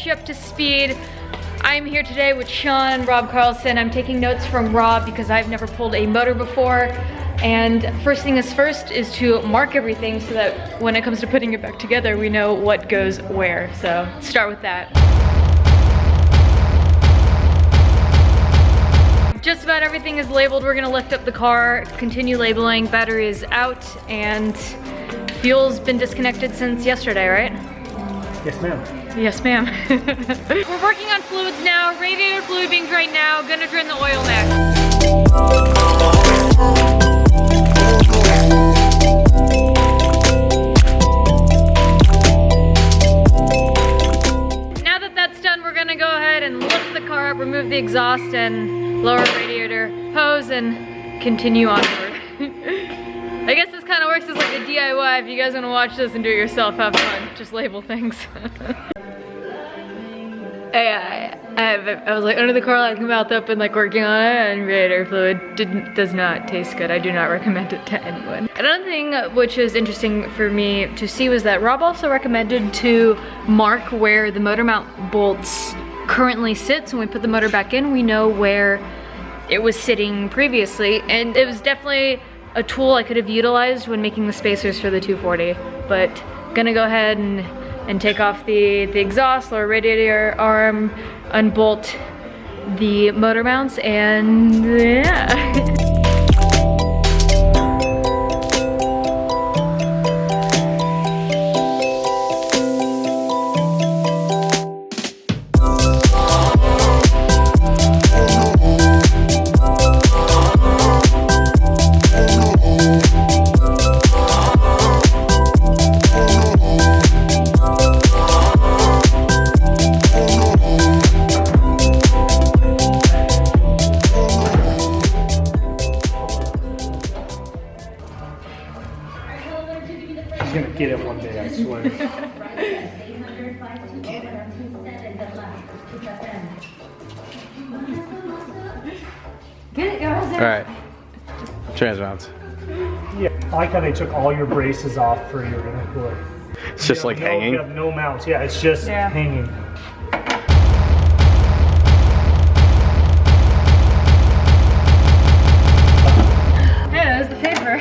catch you up to speed. I'm here today with Sean and Rob Carlson. I'm taking notes from Rob because I've never pulled a motor before. And first thing is first is to mark everything so that when it comes to putting it back together, we know what goes where. So let's start with that. Just about everything is labeled. We're gonna lift up the car, continue labeling. Battery is out and fuel's been disconnected since yesterday, right? Yes, ma'am. Yes, ma'am. We're working on fluids now. Radiator fluid being drained now. Gonna drain the oil next. Now that that's done, we're gonna go ahead and lift the car up, remove the exhaust and lower radiator hose and continue onward. I guess this kind of works as like a DIY. If you guys want to watch this and do it yourself, have fun. Just label things. I was like under the car, like mouth open, like working on it, and radiator fluid does not taste good. I do not recommend it to anyone. Another thing which is interesting for me to see was that Rob also recommended to mark where the motor mount bolts currently sit. So when we put the motor back in, we know where it was sitting previously, and it was definitely a tool I could have utilized when making the spacers for the 240. But gonna go ahead and take off the exhaust, lower radiator arm, unbolt the motor mounts, and yeah. He's gonna get it one day, I swear. Get it, guys. Alright. Trans mounts. Yeah, I like how they took all your braces off for your intercooler. It's just like hanging. You have no mounts. Yeah, it's just hanging.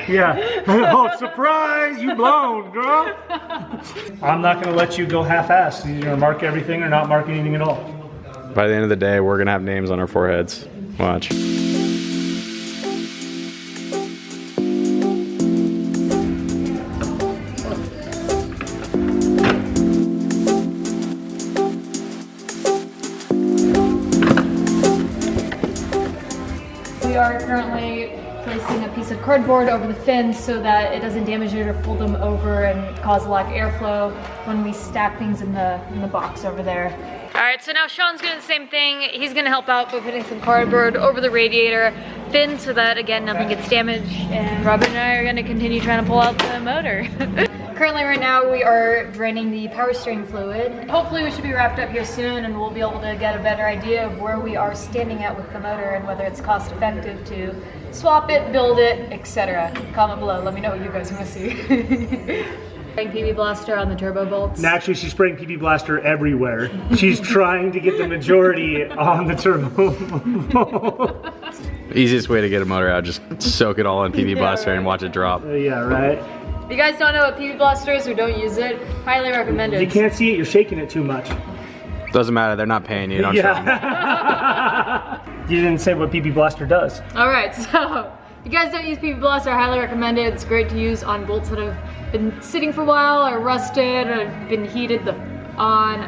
Yeah. Oh, surprise! You blown, girl. I'm not gonna let you go half-assed. You're gonna mark everything or not mark anything at all. By the end of the day, we're gonna have names on our foreheads. Watch. We are currently placing a piece of cardboard over the fins so that it doesn't damage it or fold them over and cause a lack of airflow when we stack things in the box over there. All right, so now Sean's doing the same thing. He's gonna help out by putting some cardboard over the radiator fin so that, again, nothing gets damaged. And Robert and I are gonna continue trying to pull out the motor. Currently right now we are draining the power steering fluid. Hopefully we should be wrapped up here soon and we'll be able to get a better idea of where we are standing at with the motor and whether it's cost effective to swap it, build it, etc. Comment below, let me know what you guys want to see. Spraying PB Blaster on the turbo bolts. Naturally, she's spraying PB Blaster everywhere. She's trying to get the majority on the turbo. The easiest way to get a motor out, just soak it all in PB Blaster and watch it drop. Yeah, right. If you guys don't know what PB Blaster is or don't use it, highly recommend it. You can't see it, you're shaking it too much. Doesn't matter, they're not paying you, don't show them. You didn't say what PB Blaster does. Alright, so if you guys don't use PB Blaster, I highly recommend it. It's great to use on bolts that have been sitting for a while or rusted or been heated on.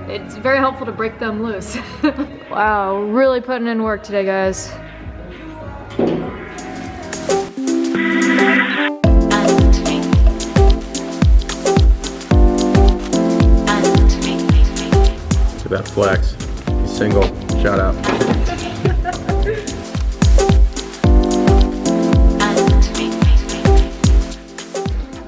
It's very helpful to break them loose. Wow, really putting in work today, guys. Look at that flex. He's single. Shout out.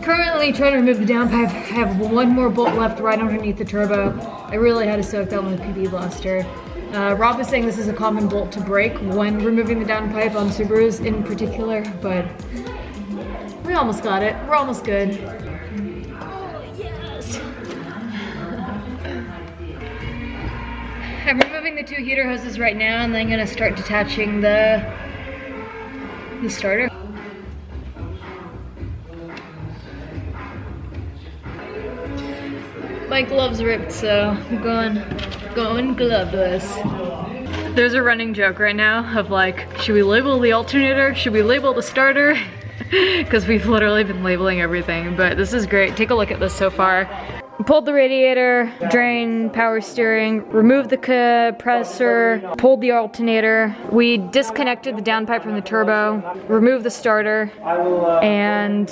Currently trying to remove the downpipe. I have one more bolt left right underneath the turbo. I really had to soak that one with PB Blaster. Rob was saying this is a common bolt to break when removing the downpipe on Subarus in particular, but we almost got it. We're almost good. Oh, yes. the 2 heater hoses right now, and then I'm gonna start detaching the starter. My gloves ripped, so I'm going gloveless. There's a running joke right now of like, should we label the alternator? Should we label the starter? Because we've literally been labeling everything, but this is great. Take a look at this so far. Pulled the radiator, drain, power steering, removed the compressor, pulled the alternator. We disconnected the downpipe from the turbo, removed the starter, and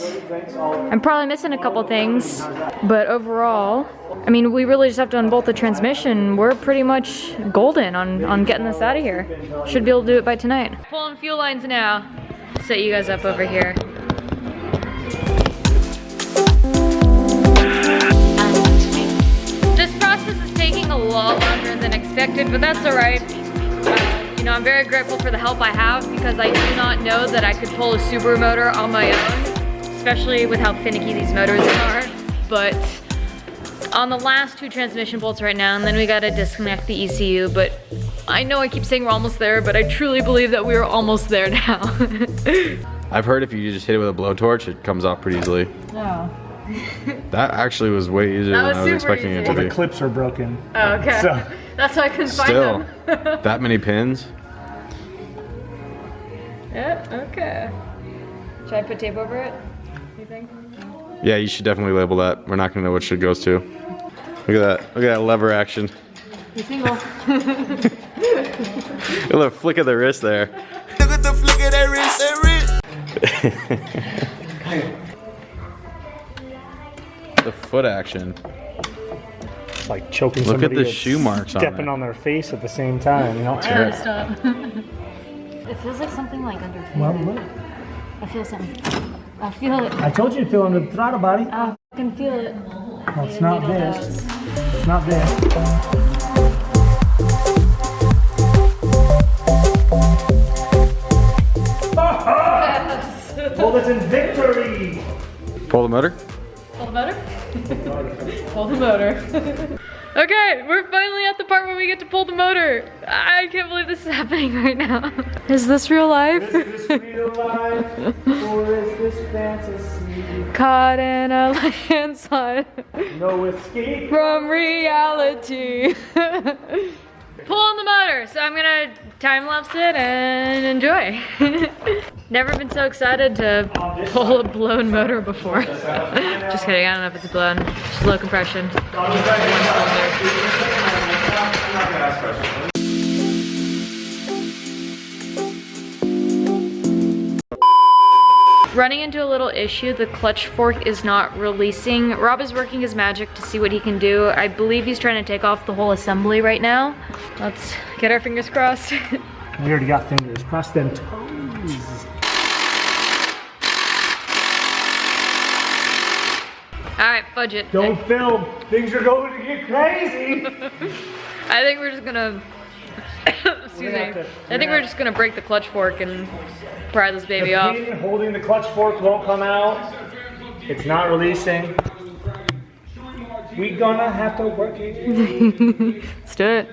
I'm probably missing a couple things, but overall, I mean, we really just have to unbolt the transmission. We're pretty much golden on getting this out of here. Should be able to do it by tonight. Pulling fuel lines now. Set you guys up over here. This process is taking a lot longer than expected, but that's all right. You know, I'm very grateful for the help I have because I do not know that I could pull a Subaru motor on my own, especially with how finicky these motors are. But on the last 2 transmission bolts right now, and then we gotta disconnect the ECU, but I know I keep saying we're almost there, but I truly believe that we're almost there now. I've heard if you just hit it with a blowtorch, it comes off pretty easily. No. That actually was way easier than I was expecting it to Well, be. the clips are broken. Oh, okay. So, that's why I couldn't Still, find them. that many pins? Yeah, okay. Should I put tape over it, you think? Yeah, you should definitely label that. We're not gonna know what shit goes to. Look at that. Look at that lever action. You single. A little flick of the wrist there. Look at the flick of that wrist. The foot action. it's like choking Look at somebody the that's shoe marks on stepping it. on their face at the same time, you know? Stop. It feels like something like under here. Well, look. I feel something. I feel it. I told you to feel under the throttle body. I can feel it. Well, it's not this. It's not this. Bullets in victory! Pull the motor? Pull the motor? Pull the motor. Okay, we're finally at the part where we get to pull the motor. I can't believe this is happening right now. Is this real life? Is this real life, or is this fantasy? Caught in a landslide No escape. from reality. Pulling the motor, so I'm gonna time lapse it and enjoy. Never been so excited to pull a blown motor before. Just kidding, I don't know if it's blown. Just low compression. Running into a little issue, the clutch fork is not releasing. Rob is working his magic to see what he can do. I believe he's trying to take off the whole assembly right now. Let's get our fingers crossed. We already got fingers. Cross them toes. Alright, fudge it. Don't film. Things are going to get crazy. I think we're just gonna excuse me. I think we're just gonna break the clutch fork and pry this baby The off. pin holding the clutch fork won't come out. It's not releasing. We gonna have to work it. Let's do it.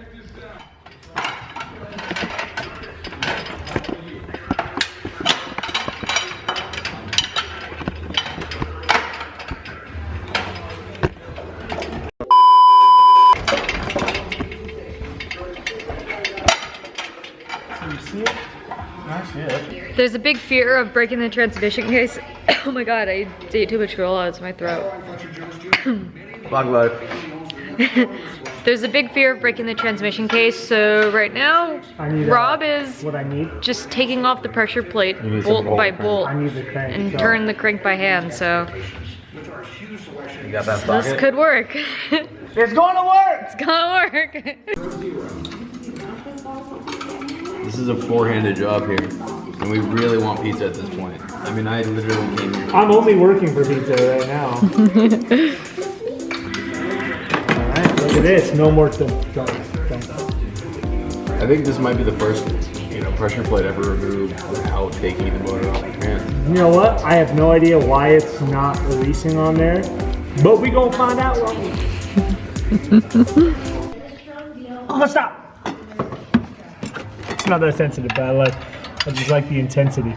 You see it? I see it. There's a big fear of breaking the transmission case. Oh my god, I ate too much Corolla, it's my throat. Long life. There's a big fear of breaking the transmission case, so right now, I need Rob is what I need. just taking off the pressure plate need bolt some by bolt. bolt I need the crank. and so- turn the crank by hand, so You got that this could work. It's going to work. It's gonna work. This is a four-handed job here, and we really want pizza at this point. I mean, I literally came here. I'm only working for pizza right now. Alright, look at this. No more don't. I think this might be the first, pressure plate ever removed without taking the motor off the fan. You know what? I have no idea why it's not releasing on there, but we gonna find out. Oh, stop! It's not that sensitive, but I just like the intensity.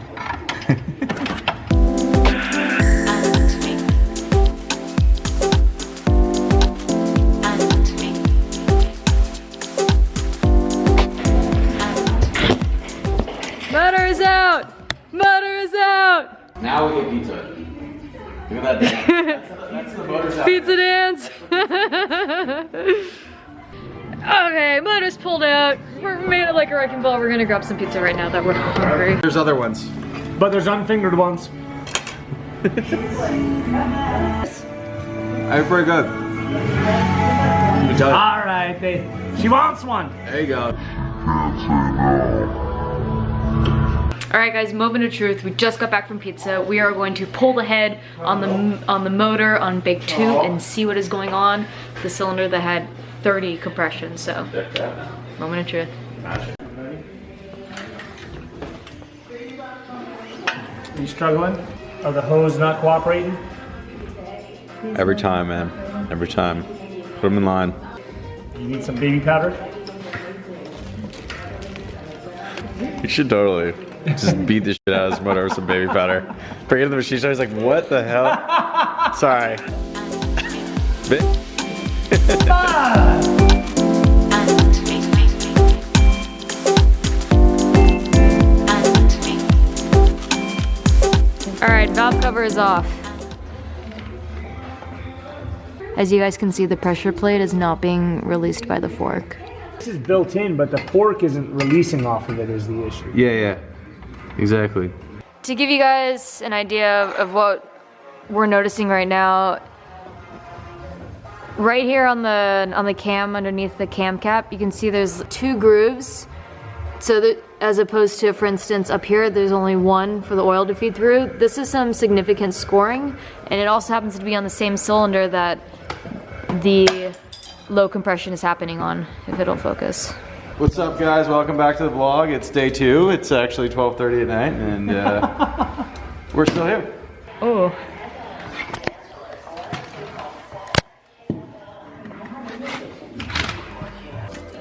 Motor is out! Motor is out! Now we get pizza. Look at that dance. That's the motor sound. Pizza dance! Okay, motor's pulled out. We're made it like a wrecking ball. We're gonna grab some pizza right now that we're hungry. There's other ones. But there's unfingered ones. They're pretty good. All right, she wants one. There you go. All right, guys, moment of truth. We just got back from pizza. We are going to pull the head on the motor on Big 2 and see what is going on. The cylinder that had 30 compressions, so moment of truth. Are you struggling? Are the hose not cooperating? Every time, man. Every time. Put them in line. You need some baby powder? You should totally just beat the shit out of this motor with some baby powder. Bring it to the machine shop. He's like, what the hell? Sorry. All right, valve cover is off. As you guys can see, the pressure plate is not being released by the fork. This is built in, but the fork isn't releasing off of it is the issue. Yeah. Exactly. To give you guys an idea of what we're noticing right now, right here on the cam, underneath the cam cap, you can see there's 2 grooves. So that, as opposed to, for instance, up here, there's only 1 for the oil to feed through. This is some significant scoring, and it also happens to be on the same cylinder that the low compression is happening on, if it'll focus. What's up, guys? Welcome back to the vlog. It's day 2. It's actually 12:30 at night, and we're still here. Oh.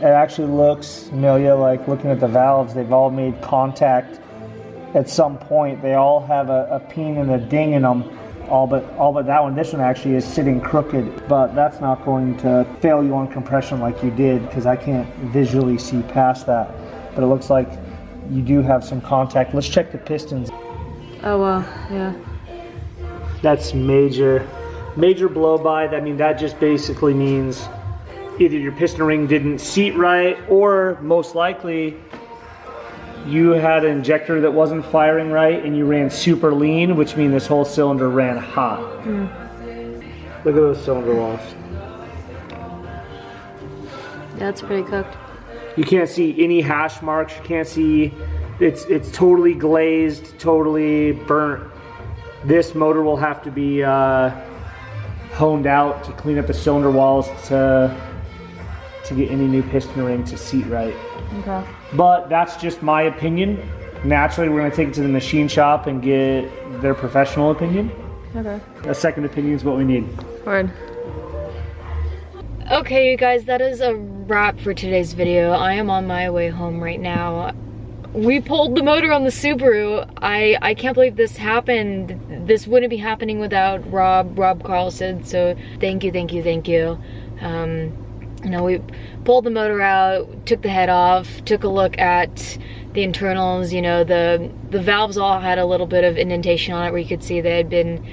It actually looks, Amelia, like looking at the valves, they've all made contact at some point. They all have a peen and a ding in them. All but that one. This one actually is sitting crooked, but that's not going to fail you on compression like you did, because I can't visually see past that. But it looks like you do have some contact. Let's check the pistons. Oh, well, yeah. That's major blow by. I mean, that just basically means either your piston ring didn't seat right, or most likely you had an injector that wasn't firing right and you ran super lean, which means this whole cylinder ran hot. Look at those cylinder walls. Yeah, it's pretty cooked. You can't see any hash marks. You can't see, it's totally glazed, totally burnt. This motor will have to be honed out to clean up the cylinder walls to get any new piston ring to seat right. Okay. But that's just my opinion. Naturally, we're going to take it to the machine shop and get their professional opinion. Okay. A second opinion is what we need. Word. Okay, you guys, that is a wrap for today's video. I am on my way home right now. We pulled the motor on the Subaru. I can't believe this happened. This wouldn't be happening without Rob Carlson, so thank you. You know, we pulled the motor out, took the head off, took a look at the internals. You know, the valves all had a little bit of indentation on it where you could see they had been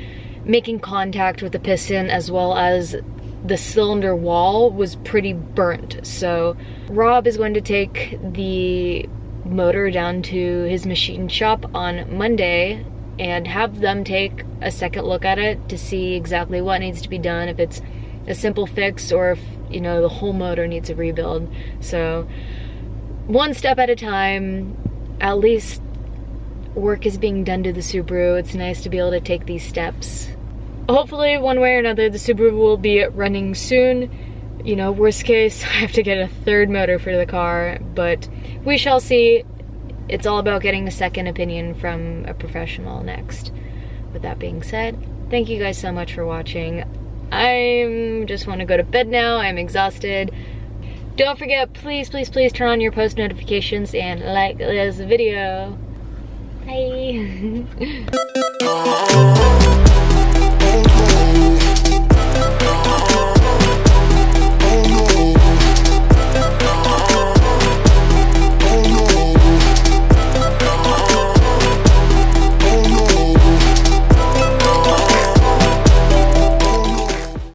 making contact with the piston, as well as the cylinder wall was pretty burnt. So Rob is going to take the motor down to his machine shop on Monday and have them take a second look at it to see exactly what needs to be done, if it's a simple fix or if, you know, the whole motor needs a rebuild. So one step at a time. At least work is being done to the Subaru. It's nice to be able to take these steps. Hopefully one way or another the Subaru will be running soon. You know, worst case, I have to get a third motor for the car, but we shall see. It's all about getting a second opinion from a professional next. With that being said, thank you guys so much for watching. I just want to go to bed now. I'm exhausted. Don't forget, please, please, please turn on your post notifications and like this video. Bye.